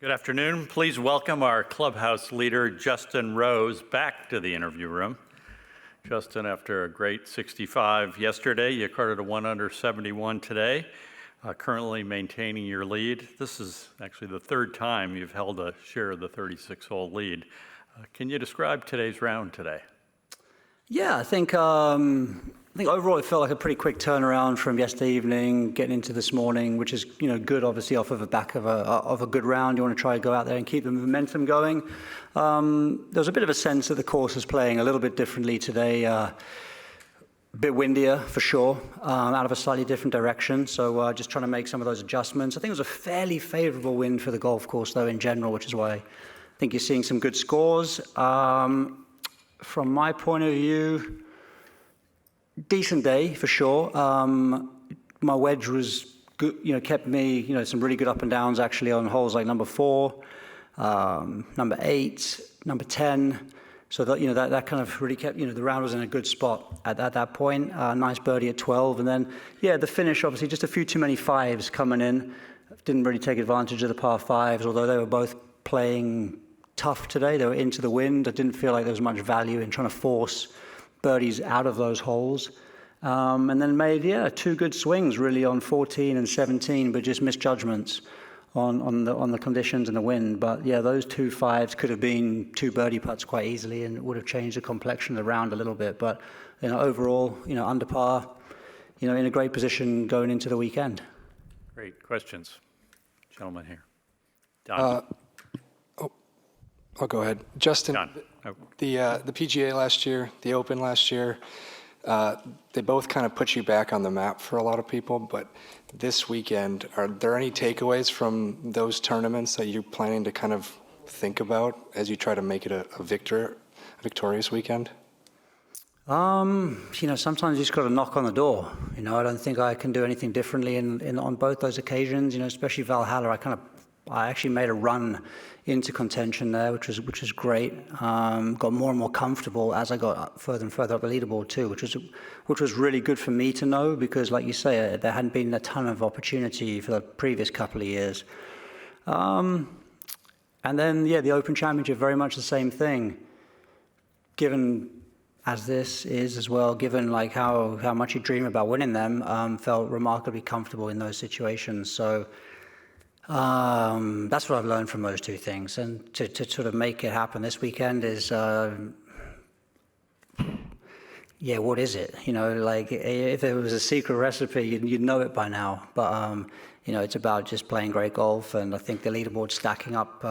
Good afternoon. Please welcome our clubhouse leader, Justin Rose, back to the interview room. Justin, after a great 65 yesterday, you carded a 1 under 71 today, currently maintaining your lead. This is actually the third time you've held a share of the 36-hole lead. Can you describe today's round today? Yeah, I think overall it felt like a pretty quick turnaround from yesterday evening, getting into this morning, which is good, obviously off of the back of a good round. You want to try to go out there and keep the momentum going. There was a bit of a sense that the course was playing a little bit differently today, a bit windier for sure, out of a slightly different direction. So just trying to make some of those adjustments. I think it was a fairly favourable wind for the golf course though in general, which is why I think you're seeing some good scores. From my point of view, decent day for sure. My wedge was good, kept me, some really good up and downs actually on holes like number 4, number 8, number 10. So that, that kind of really kept, the round was in a good spot at that point. Nice birdie at 12. And then, the finish, obviously just a few too many 5s coming in. Didn't really take advantage of the par 5s, although they were both playing tough today. They were into the wind. I didn't feel like there was much value in trying to force birdies out of those holes. And then made, 2 good swings really on 14 and 17, but just misjudgments on the conditions and the wind. But those 2 5s could have been 2 birdie putts quite easily and would have changed the complexion of the round a little bit. But overall, under par, in a great position going into the weekend. Great questions. Gentleman here. Don. I'll go ahead. Justin, Oh. the PGA last year, the Open last year, they both kind of put you back on the map for a lot of people, but this weekend, are there any takeaways from those tournaments that you're planning to kind of think about as you try to make it a victorious weekend? Sometimes you just got to knock on the door. I don't think I can do anything differently on both those occasions, especially Valhalla. I actually made a run into contention there, which was great. Got more and more comfortable as I got further and further up the leaderboard too, which was really good for me to know because, like you say, there hadn't been a ton of opportunity for the previous couple of years. And then the Open Championship, very much the same thing. Given as this is as well, given like how much you dream about winning them, felt remarkably comfortable in those situations. So. That's what I've learned from those 2 things, and to sort of make it happen this weekend is, what is it? Like if it was a secret recipe, you'd know it by now. But it's about just playing great golf, and I think the leaderboard's stacking up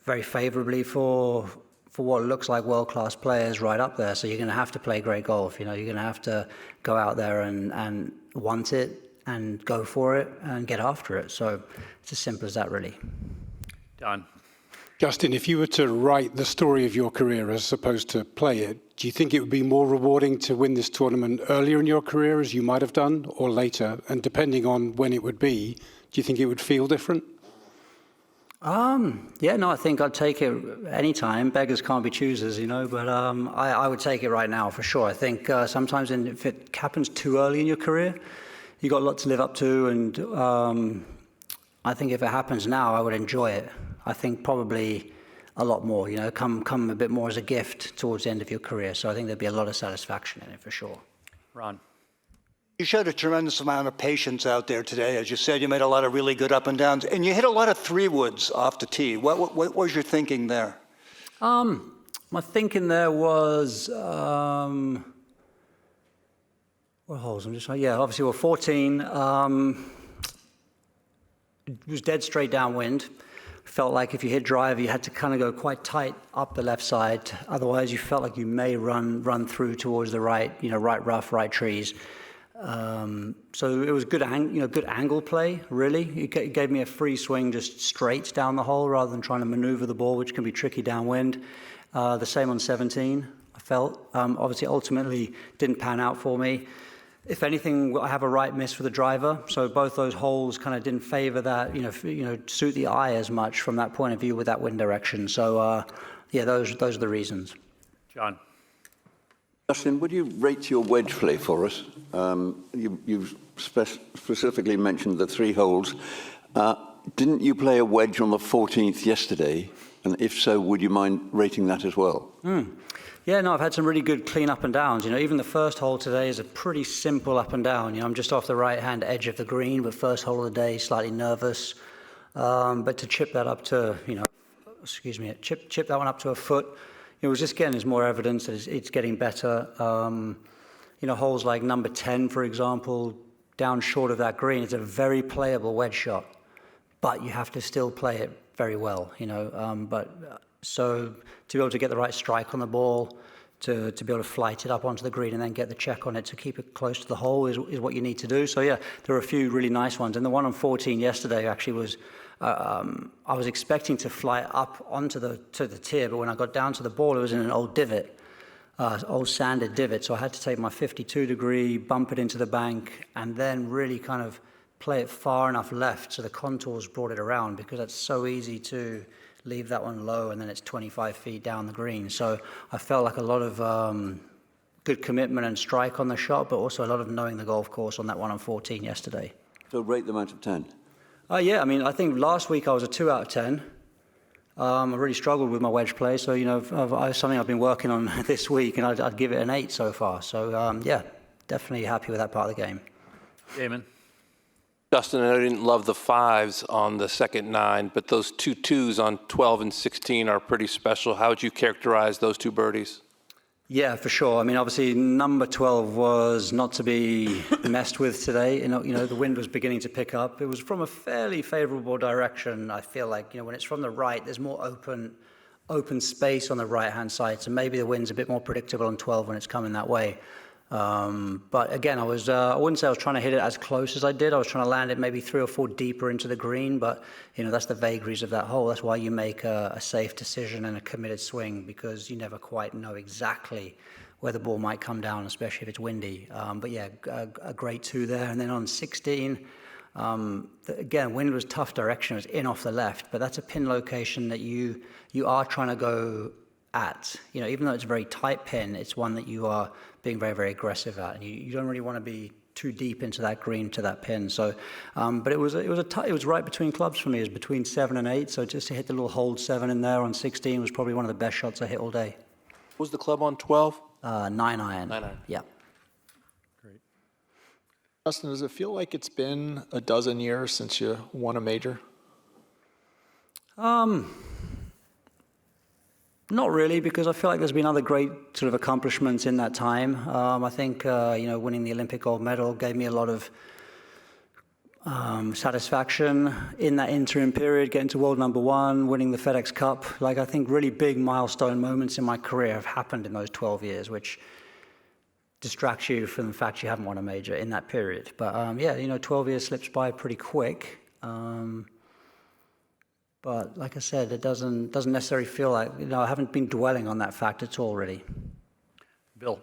very favorably for what looks like world-class players right up there. So you're going to have to play great golf. You're going to have to go out there and want it. And go for it and get after it. So it's as simple as that, really. Don. Justin, if you were to write the story of your career as opposed to play it, do you think it would be more rewarding to win this tournament earlier in your career, as you might have done, or later? And depending on when it would be, do you think it would feel different? I think I'd take it any time. Beggars can't be choosers, but I would take it right now for sure. I think sometimes if it happens too early in your career, you got a lot to live up to, and I think if it happens now, I would enjoy it. I think probably a lot more, come a bit more as a gift towards the end of your career. So I think there'd be a lot of satisfaction in it for sure. Ron. You showed a tremendous amount of patience out there today. As you said, you made a lot of really good up and downs, and you hit a lot of 3-woods off the tee. What was your thinking there? My thinking there was, what holes? Obviously we're 14. It was dead straight downwind. Felt like if you hit drive, you had to kind of go quite tight up the left side. Otherwise, you felt like you may run through towards the right, right rough, right trees. So it was good angle play, really. It gave me a free swing just straight down the hole rather than trying to maneuver the ball, which can be tricky downwind. The same on 17, I felt. Obviously, ultimately, didn't pan out for me. If anything, I have a right miss for the driver, so both those holes kind of didn't favor that, suit the eye as much from that point of view with that wind direction. So, those are the reasons. John. Justin, would you rate your wedge play for us? You've specifically mentioned the 3 holes. Didn't you play a wedge on the 14th yesterday? And if so, would you mind rating that as well? Yeah, no, I've had some really good clean up and downs. Even the first hole today is a pretty simple up and down. I'm just off the right-hand edge of the green, but first hole of the day, slightly nervous. But to chip that up to, chip that one up to a foot, it was just, again, there's more evidence that it's getting better. Holes like number 10, for example, down short of that green, it's a very playable wedge shot, but you have to still play it very well, So to be able to get the right strike on the ball, to be able to flight it up onto the green and then get the check on it to keep it close to the hole is what you need to do. So yeah, there are a few really nice ones. And the one on 14 yesterday actually was, I was expecting to fly up onto the tier, but when I got down to the ball, it was in an old divot, old sanded divot. So I had to take my 52 degree, bump it into the bank, and then really kind of play it far enough left so the contours brought it around, because it's so easy to leave that one low and then it's 25 feet down the green. So I felt like a lot of good commitment and strike on the shot, but also a lot of knowing the golf course on that one on 14 yesterday. So rate them out of 10. Yeah, I think last week I was a 2 out of 10. I really struggled with my wedge play, so something I've been working on this week, and I'd give it an 8 so far. So yeah, definitely happy with that part of the game. Damon? Justin, I didn't love the 5s on the second 9, but those 2 2s on 12 and 16 are pretty special. How would you characterize those 2 birdies? Yeah, for sure. Obviously, number 12 was not to be messed with today. The wind was beginning to pick up. It was from a fairly favorable direction. I feel like, when it's from the right, there's more open space on the right-hand side. So maybe the wind's a bit more predictable on 12 when it's coming that way. But again, I wouldn't say I was trying to hit it as close as I did. I was trying to land it maybe 3 or 4 deeper into the green, but that's the vagaries of that hole. That's why you make a safe decision and a committed swing, because you never quite know exactly where the ball might come down, especially if it's windy. But yeah, a great 2 there. And then on 16, again, wind was tough direction. It was in off the left, but that's a pin location that you are trying to go at. Even though it's a very tight pin, it's one that you are being very, very aggressive at, and you don't really want to be too deep into that green to that pin. So, but it was right between clubs for me. It was between 7 and 8. So just to hit the little hold 7 in there on 16 was probably one of the best shots I hit all day. What was the club on 12? 9 iron. 9 iron. Yeah. Great. Justin, does it feel like it's been a dozen years since you won a major? Not really, because I feel like there's been other great sort of accomplishments in that time. I think, winning the Olympic gold medal gave me a lot of satisfaction in that interim period, getting to world number 1, winning the FedEx Cup. I think really big milestone moments in my career have happened in those 12 years, which distracts you from the fact you haven't won a major in that period. But 12 years slips by pretty quick. But like I said, it doesn't necessarily feel like, I haven't been dwelling on that fact at all, really. Bill?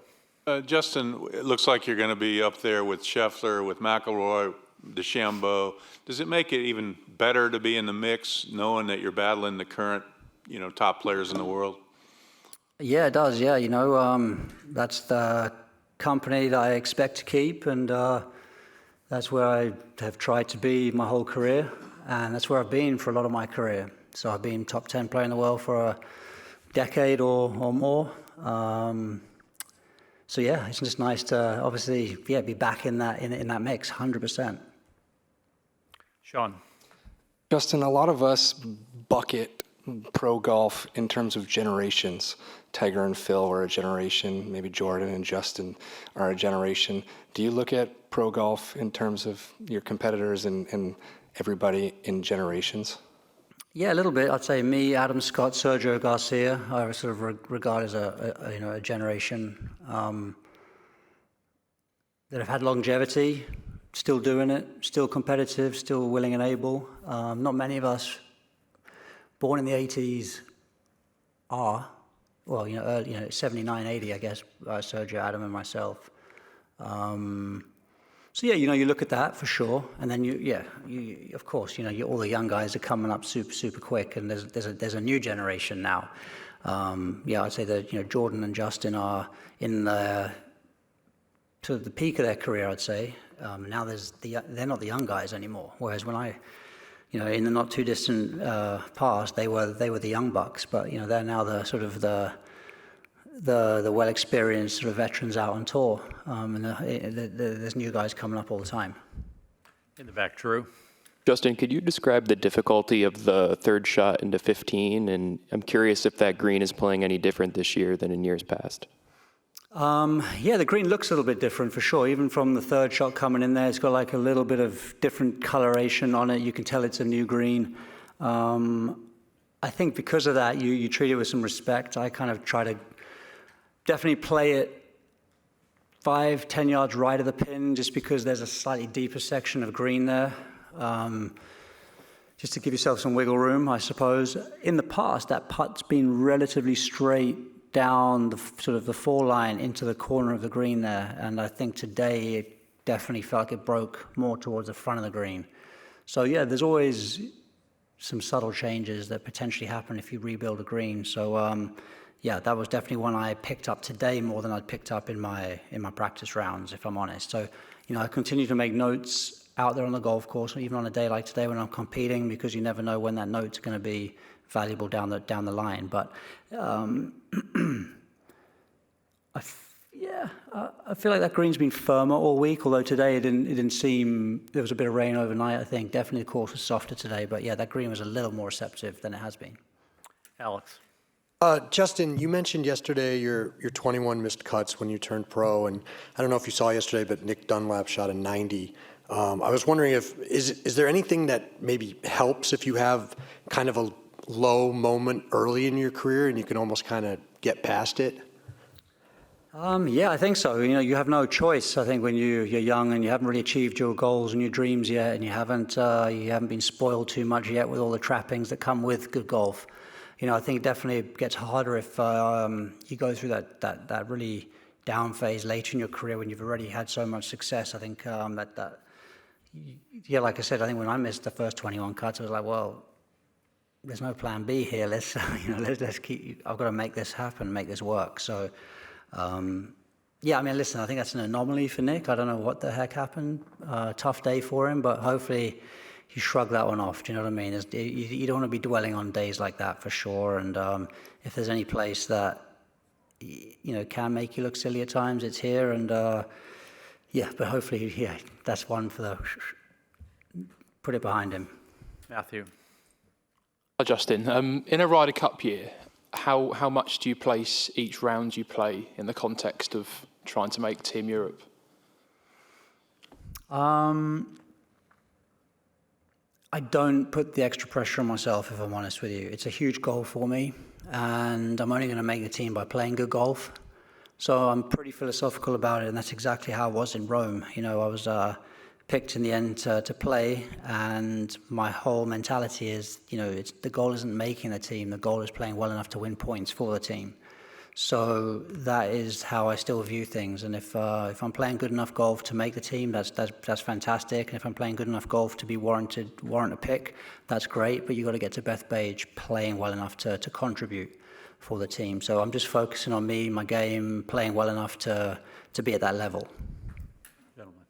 Justin, it looks like you're going to be up there with Scheffler, with McIlroy, DeChambeau. Does it make it even better to be in the mix, knowing that you're battling the current, top players in the world? Yeah, it does. Yeah, that's the company that I expect to keep, and that's where I have tried to be my whole career. And that's where I've been for a lot of my career. So I've been top 10 player in the world for a decade or more. So yeah, it's just nice to obviously, be back in that mix, 100%. Sean? Justin, a lot of us bucket pro golf in terms of generations. Tiger and Phil are a generation, maybe Jordan and Justin are a generation. Do you look at pro golf in terms of your competitors and everybody in generations? Yeah, a little bit. I'd say me, Adam Scott, Sergio Garcia, I sort of regard as a generation that have had longevity, still doing it, still competitive, still willing and able. Not many of us born in the 80s are. Well, 79, 80, I guess, Sergio, Adam, and myself. So yeah, you look at that for sure, and then of course, all the young guys are coming up super quick, and there's a new generation now. I'd say that Jordan and Justin are in to the peak of their career, I'd say. Now they're not the young guys anymore. Whereas when I in the not too distant past, they were the young bucks, but they're now the sort of the well experienced sort of veterans out on tour, and there's new guys coming up all the time. In the back, Drew. Justin, could you describe the difficulty of the third shot into 15? And I'm curious if that green is playing any different this year than in years past. Yeah, the green looks a little bit different for sure. Even from the third shot coming in there, it's got like a little bit of different coloration on it. You can tell it's a new green. I think because of that, you treat it with some respect. I kind of try to definitely play it 5-10 yards right of the pin, just because there's a slightly deeper section of green there. Just to give yourself some wiggle room, I suppose. In the past, that putt's been relatively straight down the sort of the 4 line into the corner of the green there, and I think today it definitely felt like it broke more towards the front of the green. So yeah, there's always some subtle changes that potentially happen if you rebuild a green. So yeah, that was definitely one I picked up today more than I'd picked up in my practice rounds, if I'm honest. So I continue to make notes out there on the golf course, even on a day like today when I'm competing, because you never know when that note's going to be valuable down the line. But I feel like that green's been firmer all week, although today it didn't seem, there was a bit of rain overnight, I think. Definitely the course was softer today, but yeah, that green was a little more receptive than it has been. Alex. Justin, you mentioned yesterday your 21 missed cuts when you turned pro, and I don't know if you saw yesterday, but Nick Dunlap shot a 90. I was wondering is there anything that maybe helps if you have kind of a low moment early in your career and you can almost kind of get past it? Yeah, I think so. You have no choice. I think when you're young and you haven't really achieved your goals and your dreams yet, and you haven't been spoiled too much yet with all the trappings that come with good golf. I think it definitely gets harder if you go through that really down phase later in your career when you've already had so much success. I think like I said, I think when I missed the first 21 cuts, I was like, well, there's no plan B here. Let's keep. I've got to make this happen, make this work. So, yeah, I mean, listen, I think that's an anomaly for Nick. I don't know what the heck happened. Tough day for him, but hopefully he shrugged that one off. Do you know what I mean? You don't want to be dwelling on days like that for sure. And if there's any place that can make you look silly at times, it's here. And yeah, but hopefully, that's one for put it behind him. Matthew. Hi, Justin. In a Ryder Cup year, how much do you place each round you play in the context of trying to make Team Europe? I don't put the extra pressure on myself, if I'm honest with you. It's a huge goal for me, and I'm only going to make the team by playing good golf. So I'm pretty philosophical about it, and that's exactly how I was in Rome. I was picked in the end to play, and my whole mentality is, the goal isn't making the team. The goal is playing well enough to win points for the team. So that is how I still view things. And if I'm playing good enough golf to make the team, that's fantastic. And if I'm playing good enough golf to be warrant a pick, that's great. But you've got to get to Bethpage playing well enough to contribute for the team. So I'm just focusing on me, my game, playing well enough to be at that level. Gentlemen.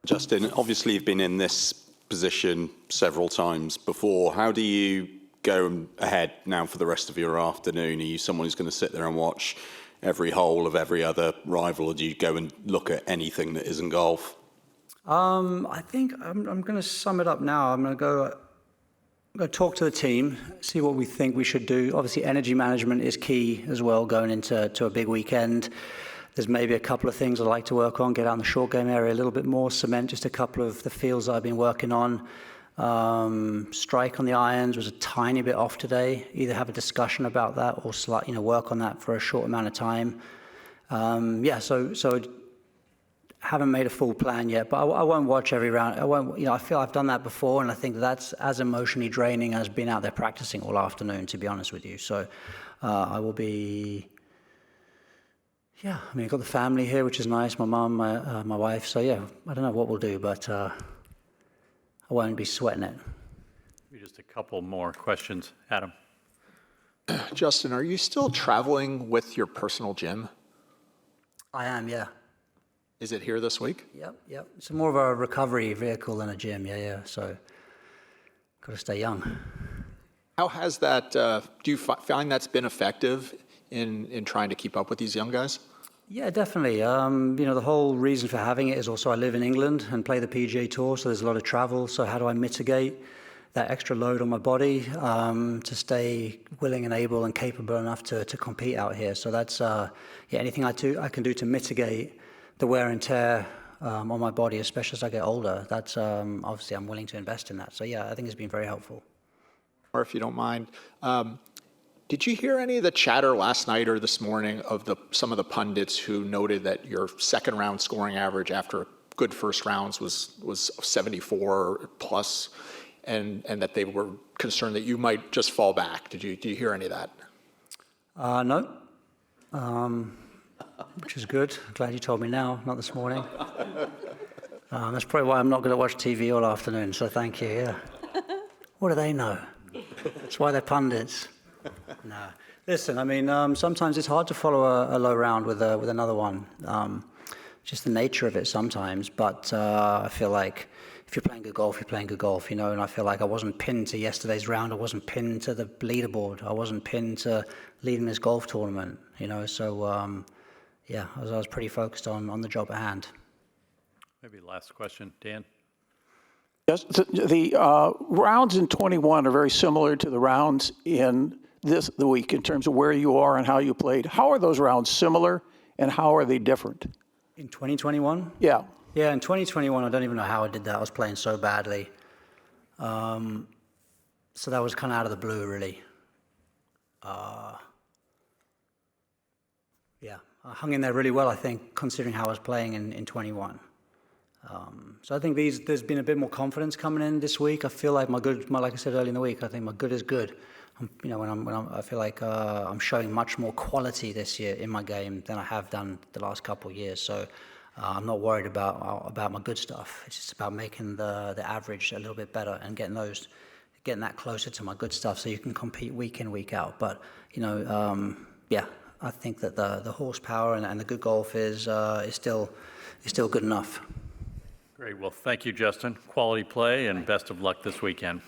Justin, obviously you've been in this position several times before. How do you go ahead now for the rest of your afternoon? Are you someone who's going to sit there and watch every hole of every other rival, or do you go and look at anything that isn't golf? I think I'm going to sum it up now. I'm going to go talk to the team, see what we think we should do. Obviously, energy management is key as well going into a big weekend. There's maybe a couple of things I'd like to work on, get out in the short game area a little bit more, cement just a couple of the fields I've been working on. Strike on the irons was a tiny bit off today. Either have a discussion about that or work on that for a short amount of time. So haven't made a full plan yet, but I won't watch every round. I feel I've done that before, and I think that's as emotionally draining as being out there practicing all afternoon, to be honest with you. So I will be. Yeah, I mean, I've got the family here, which is nice. My mum, my wife. So yeah, I don't know what we'll do, but I won't be sweating it. Just a couple more questions. Adam. Justin, are you still traveling with your personal gym? I am, yeah. Is it here this week? Yep. It's more of a recovery vehicle than a gym, yeah. So Got to stay young. How has that, do you find that's been effective in trying to keep up with these young guys? Yeah, definitely. The whole reason for having it is also I live in England and play the PGA Tour, so there's a lot of travel. So how do I mitigate that extra load on my body to stay willing and able and capable enough to compete out here? So that's anything I can do to mitigate the wear and tear on my body, especially as I get older. That's obviously I'm willing to invest in that. So yeah, I think it's been very helpful. Or if you don't mind, did you hear any of the chatter last night or this morning of some of the pundits who noted that your second round scoring average after good first rounds was 74 plus, and that they were concerned that you might just fall back? Did you hear any of that? No, which is good. Glad you told me now, not this morning. That's probably why I'm not going to watch TV all afternoon. So thank you. Yeah. What do they know? That's why they're pundits. No. Listen, I mean, sometimes it's hard to follow a low round with another one. Just the nature of it sometimes. But I feel like if you're playing good golf, you're playing good golf, And I feel like I wasn't pinned to yesterday's round. I wasn't pinned to the leaderboard. I wasn't pinned to leading this golf tournament, So, I was pretty focused on the job at hand. Maybe last question, Dan. Yes, the rounds in 21 are very similar to the rounds in the week in terms of where you are and how you played. How are those rounds similar, and how are they different? In 2021? Yeah. Yeah, in 2021, I don't even know how I did that. I was playing so badly. So that was kind of out of the blue, really. I hung in there really well, I think, considering how I was playing in 21. So I think there's been a bit more confidence coming in this week. I feel like like I said earlier in the week, I think my good is good. I feel like I'm showing much more quality this year in my game than I have done the last couple of years. So I'm not worried about my good stuff. It's just about making the average a little bit better and getting that closer to my good stuff, so you can compete week in, week out. But I think that the horsepower and the good golf is still good enough. Great. Well, thank you, Justin. Quality play and best of luck this weekend.